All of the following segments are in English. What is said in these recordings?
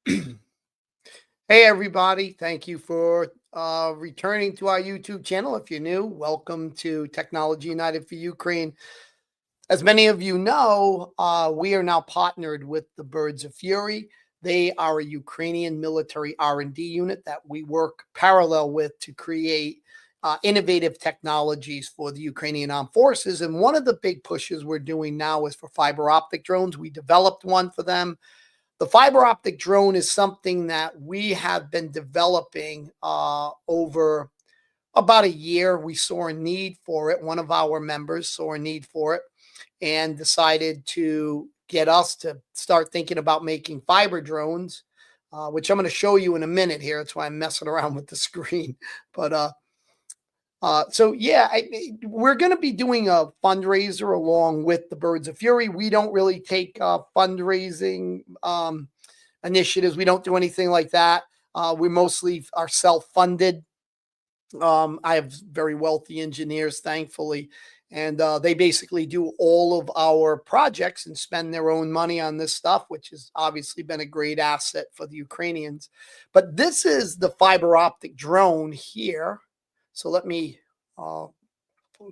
Hey, everybody. Thank you for returning to our YouTube channel. If you're new, welcome to Technology United for Ukraine. As many of you know, we are now partnered with the Birds of Fury. They are a Ukrainian military R&D unit that we work parallel with to create innovative technologies for the Ukrainian armed forces. And one of the big pushes we're doing now is for fiber optic drones. We developed one for them. The fiber optic drone is something that we have been developing over about a year. We saw a need for it. One of our members saw a need for it and decided to get us to start thinking about making fiber drones, which I'm going to show you in a minute here. That's why I'm messing around with the screen. But we're going to be doing a fundraiser along with the Birds of Fury. We don't really take fundraising initiatives. We don't do anything like that. We mostly are self-funded. I have very wealthy engineers, thankfully, and they basically do all of our projects and spend their own money on this stuff, which has obviously been a great asset for the Ukrainians. But this is the fiber optic drone here. So let me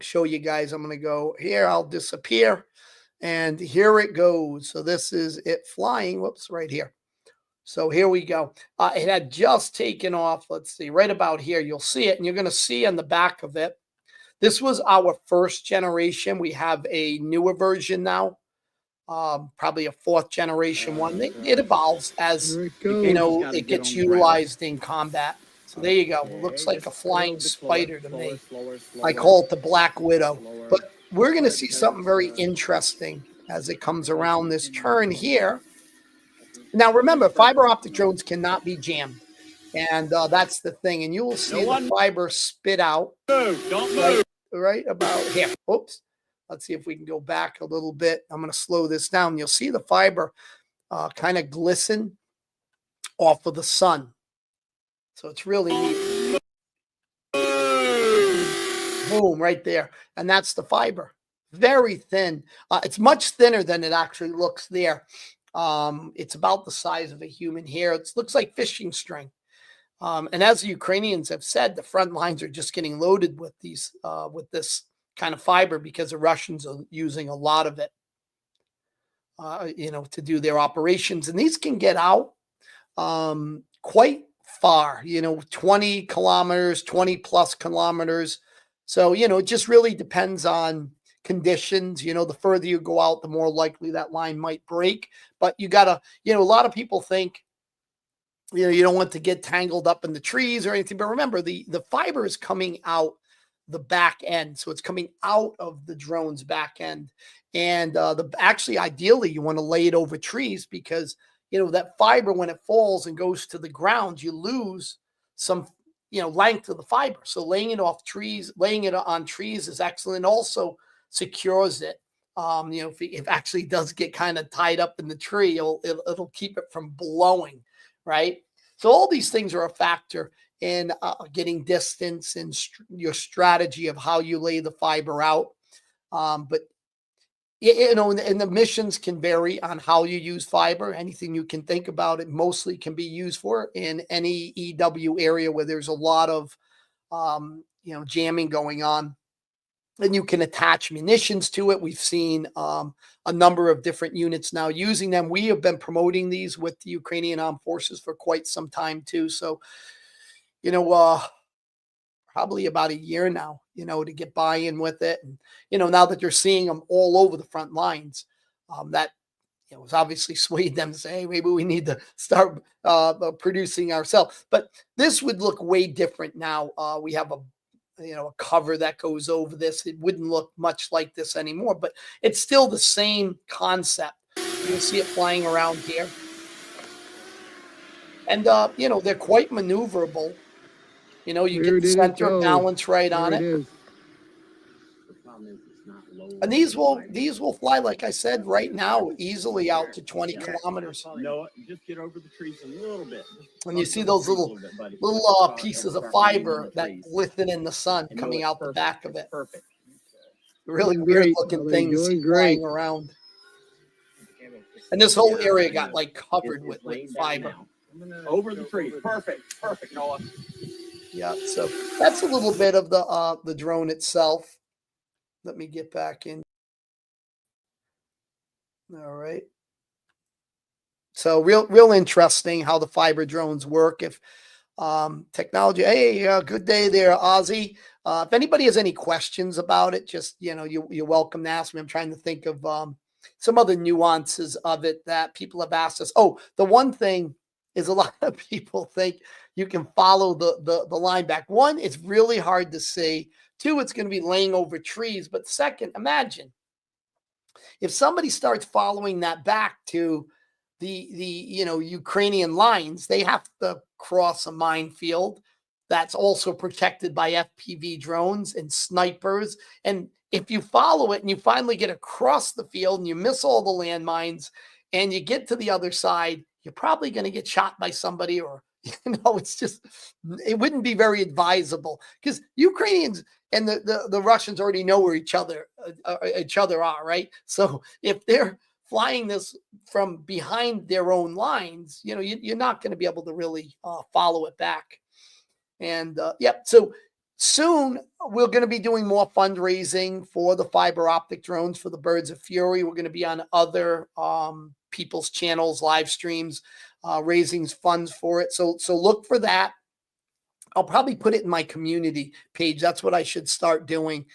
show you guys. I'm going to go here. I'll disappear. And here it goes. So this is it flying. Whoops, right here. So here we go. It had just taken off. Let's see, right about here. You'll see it. And you're going to see on the back of it. This was our first generation. We have a newer version now. Probably a fourth generation one. It evolves as, it gets utilized in combat. So there you go. It looks like a flying spider to me. I call it the Black Widow. But we're going to see something very interesting as it comes around this turn here. Now, remember, fiber optic drones cannot be jammed. And that's the thing. And you will see the fiber spit out. Right about here. Oops. Let's see if we can go back a little bit. I'm going to slow this down. You'll see the fiber kind of glisten off of the sun. So it's really neat. Boom, right there. And that's the fiber. Very thin. It's much thinner than it actually looks there. It's about the size of a human hair. It looks like fishing string. And as the Ukrainians have said, the front lines are just getting loaded with with this kind of fiber because the Russians are using a lot of it, to do their operations. And these can get out quite far, 20 kilometers, 20 plus kilometers. So, it just really depends on conditions. The further you go out, the more likely that line might break. But you got to, a lot of people think, you don't want to get tangled up in the trees or anything. But remember, the fiber is coming out the back end. So it's coming out of the drone's back end. And actually, ideally, you want to lay it over trees because, that fiber, when it falls and goes to the ground, you lose some, length of the fiber. So laying it on trees is excellent. Also secures it. If it actually does get kind of tied up in the tree, it'll keep it from blowing, right? So all these things are a factor in getting distance and your strategy of how you lay the fiber out. But and the missions can vary on how you use fiber. Anything you can think about, it mostly can be used for in any EW area where there's a lot of, jamming going on. And you can attach munitions to it. We've seen a number of different units now using them. We have been promoting these with the Ukrainian Armed Forces for quite some time too. So, probably about a year now, to get buy-in with it. And, now that you're seeing them all over the front lines, that, has obviously swayed them to say, hey, maybe we need to start producing ourselves. But this would look way different now. We have a cover that goes over this. It wouldn't look much like this anymore, but it's still the same concept. You can see it flying around here. And, they're quite maneuverable. You get the center of balance right on it. And these will fly, like I said, right now, easily out to 20 kilometers. No, just get over the trees a little bit. When you see those little pieces of fiber that glisten in the sun coming out the back of it. Really weird looking things flying around. And this whole Yeah, area I got know. like covered It's with laying down fiber. now. Over the tree. Perfect. Perfect, Noah. Yeah, so that's a little bit of the drone itself. Let me get back in. All right. So real interesting how the fiber drones work. If technology, hey, good day there, Ozzy. If anybody has any questions about it, just you're welcome to ask me. I'm trying to think of some other nuances of it that people have asked us. Oh, the one thing is a lot of people think you can follow the line back. One, it's really hard to see. Two, it's going to be laying over trees. But second, imagine if somebody starts following that back to the Ukrainian lines, they have to cross a minefield that's also protected by FPV drones and snipers. And if you follow it and you finally get across the field and you miss all the landmines and you get to the other side, you're probably going to get shot by somebody, or it's just, it wouldn't be very advisable, because Ukrainians and the Russians already know where each other are, right? So if they're flying this from behind their own lines, you're not going to be able to really follow it back. And so soon we're going to be doing more fundraising for the fiber optic drones for the Birds of Fury. We're going to be on other people's channels, live streams, raising funds for it. So look for that. I'll probably put it in my community page. That's what I should start doing.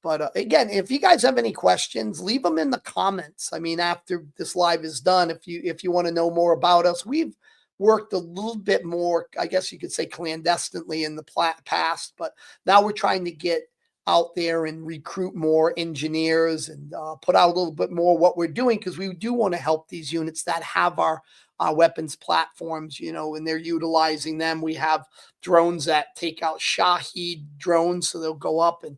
But again, if you guys have any questions, leave them in the comments. I mean, after this live is done, if you want to know more about us, we've worked a little bit more, I guess you could say, clandestinely in the past, but now we're trying to get out there and recruit more engineers and put out a little bit more what we're doing, because we do want to help these units that have our weapons platforms, and they're utilizing them. We have drones that take out Shahed drones, so they'll go up and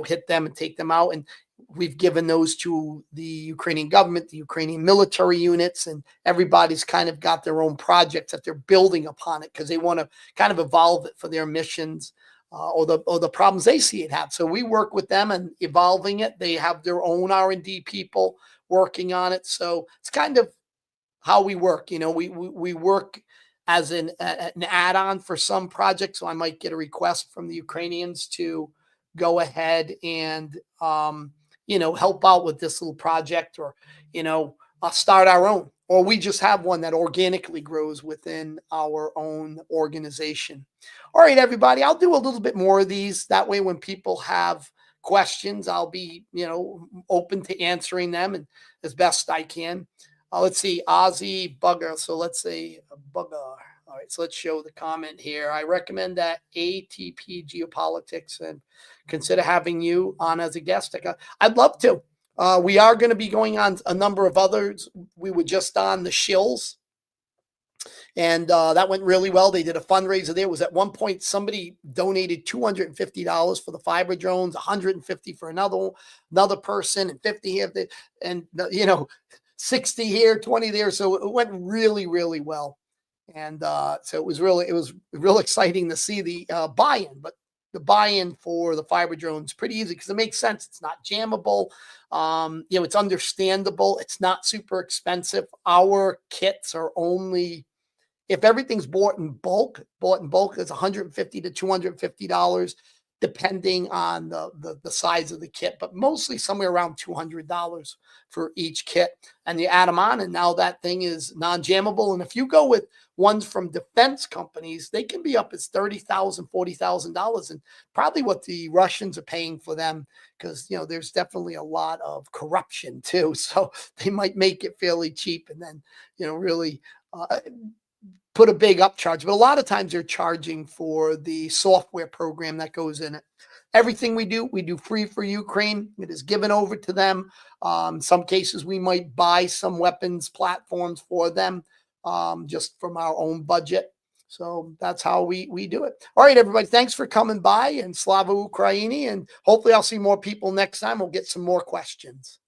hit them and take them out. And we've given those to the Ukrainian government, the Ukrainian military units, and everybody's kind of got their own projects that they're building upon it, because they want to kind of evolve it for their missions or the problems they see it have. So we work with them and evolving it. They have their own R&D people working on it. So it's kind of how we work. We work as an add-on for some projects. So I might get a request from the Ukrainians to go ahead and help out with this little project, or start our own, or we just have one that organically grows within our own organization. All right, everybody, I'll do a little bit more of these. That way, when people have questions, I'll be open to answering them and as best I can. Let's see, Ozzy Bugger. So let's say Bugger. All right, so let's show the comment here. I recommend that ATP Geopolitics and consider having you on as a guest. I'd love to. We are going to be going on a number of others. We were just on the Shills, and that went really well. They did a fundraiser there. It was at one point somebody donated $250 for the fiber drones, $150 for another person, and $50 here, and 60 here, 20 there. So it went really, really well. And so it was real exciting to see the buy-in. But the buy-in for the fiber drone is pretty easy, because it makes sense. It's not jammable. It's understandable. It's not super expensive. Our kits are only, if everything's bought in bulk, it's $150 to $250, depending on the size of the kit, but mostly somewhere around $200 for each kit. And you add them on, and now that thing is non-jammable. And if you go with ones from defense companies, they can be up as $30,000, $40,000, and probably what the Russians are paying for them, because there's definitely a lot of corruption too. So they might make it fairly cheap, and then really put a big upcharge. But a lot of times they're charging for the software program that goes in it. Everything we do free for Ukraine. It is given over to them. In some cases, we might buy some weapons platforms for them, just from our own budget. So that's how we do it. All right, everybody, thanks for coming by, and Slava Ukraini. And hopefully I'll see more people next time. We'll get some more questions.